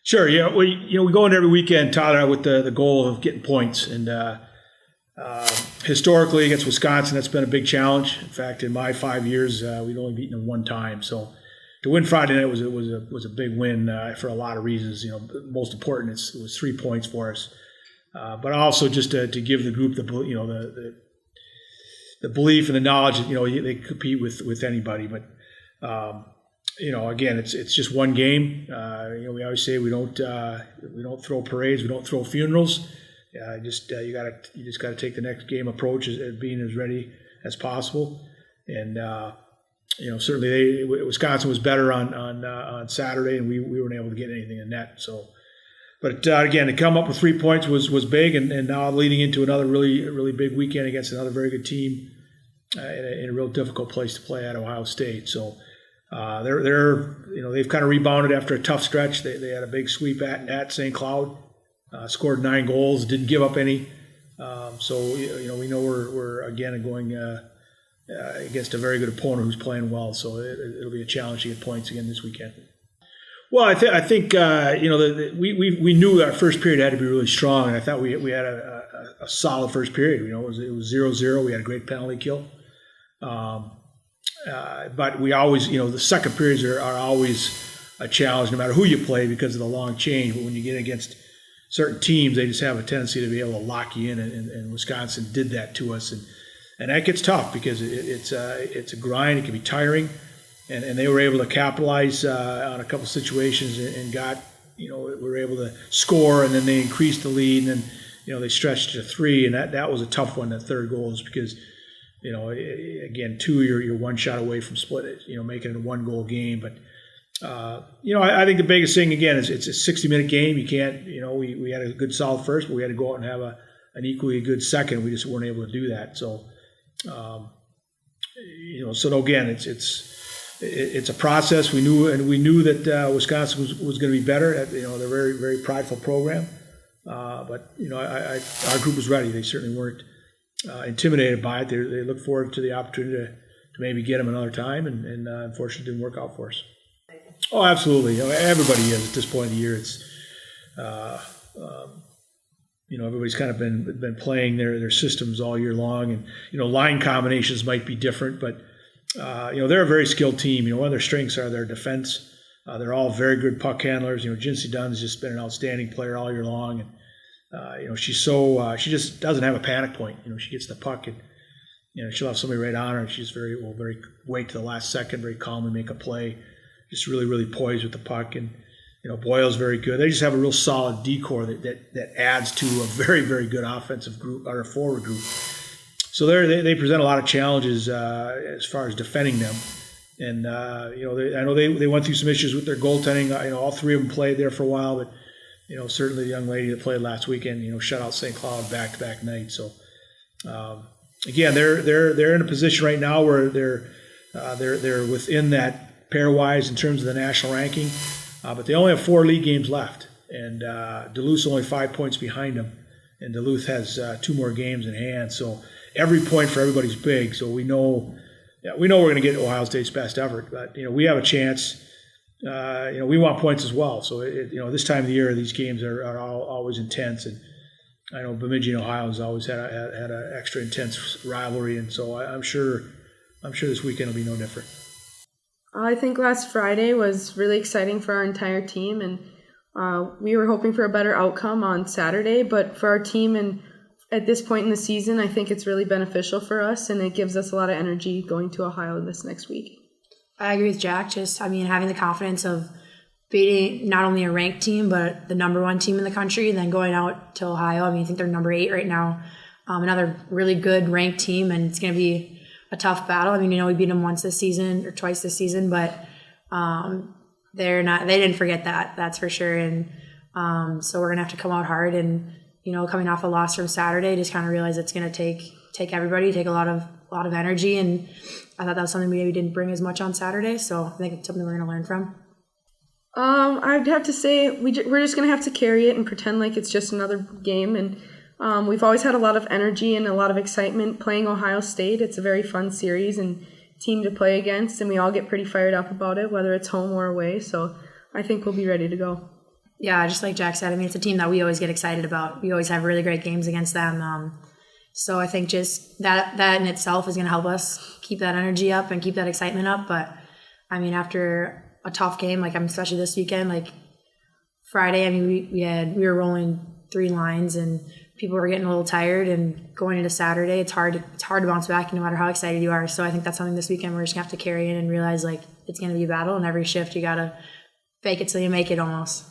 Sure. Yeah. We go into every weekend, Tyler, with the goal of getting points, and historically against Wisconsin, that's been a big challenge. In fact, in my 5 years, we'd only beaten them one time. So to win Friday night was a big win for a lot of reasons. Most important, it was 3 points for us, but also just to give the group the belief and the knowledge that they compete with anybody. But again, it's just one game. We always say we don't throw parades, we don't throw funerals. You just got to take the next game approach as being as ready as possible. And certainly Wisconsin was better on Saturday, and we weren't able to get anything in net. So, but again, to come up with 3 points was big, and now leading into another really big weekend against another very good team in a real difficult place to play at Ohio State. So. They've kind of rebounded after a tough stretch. They had a big sweep at St. Cloud, scored 9 goals, didn't give up any. We know we're again going against a very good opponent who's playing well. So it'll be a challenge to get points again this weekend. Well, I think we knew our first period had to be really strong, and I thought we had a solid first period. It was 0-0. We had a great penalty kill. But we always, the second periods are always a challenge no matter who you play because of the long change. But when you get against certain teams, they just have a tendency to be able to lock you in, and Wisconsin did that to us. And that gets tough because it's a grind. It can be tiring. And they were able to capitalize on a couple situations and got, were able to score, and then they increased the lead, and then, they stretched to 3, and that was a tough one, that third goal, is because – again, 2, you're one shot away from split it, making it a 1-goal game. But, I think the biggest thing, again, is it's a 60-minute game. You can't, we had a good solid first, but we had to go out and have an equally good second. We just weren't able to do that. So, so again, it's a process. We knew that Wisconsin was going to be better. They're a very, very prideful program. But, our group was ready. They certainly weren't intimidated by it. They look forward to the opportunity to maybe get them another time, and unfortunately didn't work out for us. Oh, absolutely. Everybody is at this point of the year. It's everybody's kind of been playing their systems all year long, and line combinations might be different, but they're a very skilled team. One of their strengths are their defense. They're all very good puck handlers. Jinsey Dunn's just been an outstanding player all year long, and she just doesn't have a panic point. She gets the puck, and she'll have somebody right on her, and she's very wait to the last second, very calmly make a play, just really poised with the puck. And Boyle's very good. They just have a real solid decor that adds to a very, very good offensive group, or a forward group. So they present a lot of challenges as far as defending them. And I know they went through some issues with their goaltending. All 3 of them played there for a while, but certainly the young lady that played last weekend, shut out St. Cloud back-to-back nights. So again, they're in a position right now where they're within that pairwise in terms of the national ranking, but they only have 4 league games left, and Duluth's only 5 points behind them, and Duluth has 2 more games in hand. So every point for everybody's big. So we know we're going to get Ohio State's best effort, but we have a chance. We want points as well. So this time of the year, these games are always intense, and I know Bemidji and Ohio has always had an extra intense rivalry, and so I'm sure this weekend will be no different. I think last Friday was really exciting for our entire team, and we were hoping for a better outcome on Saturday. But for our team, and at this point in the season, I think it's really beneficial for us, and it gives us a lot of energy going to Ohio this next week. I agree with Jack. Having the confidence of beating not only a ranked team, but the number 1 team in the country, and then going out to Ohio. I think they're number 8 right now. Another really good ranked team, and it's going to be a tough battle. We beat them once this season or twice this season, but they didn't forget that, that's for sure. And so we're going to have to come out hard, and, coming off a loss from Saturday, just kind of realize it's going to take everybody, take a lot of energy, and I thought that was something we maybe didn't bring as much on Saturday, so I think it's something we're going to learn from. I'd have to say we're just going to have to carry it and pretend like it's just another game, and we've always had a lot of energy and a lot of excitement playing Ohio State. It's a very fun series and team to play against, and we all get pretty fired up about it, whether it's home or away, so I think we'll be ready to go. Yeah, just like Jack said, I mean, it's a team that we always get excited about. We always have really great games against them. So I think just that in itself is going to help us keep that energy up and keep that excitement up. But I mean, after a tough game, like especially this weekend, like Friday, I mean, we were rolling 3 lines and people were getting a little tired, and going into Saturday, it's hard to bounce back no matter how excited you are. So I think that's something this weekend we're just gonna have to carry in and realize like it's gonna be a battle, and every shift you gotta fake it till you make it almost.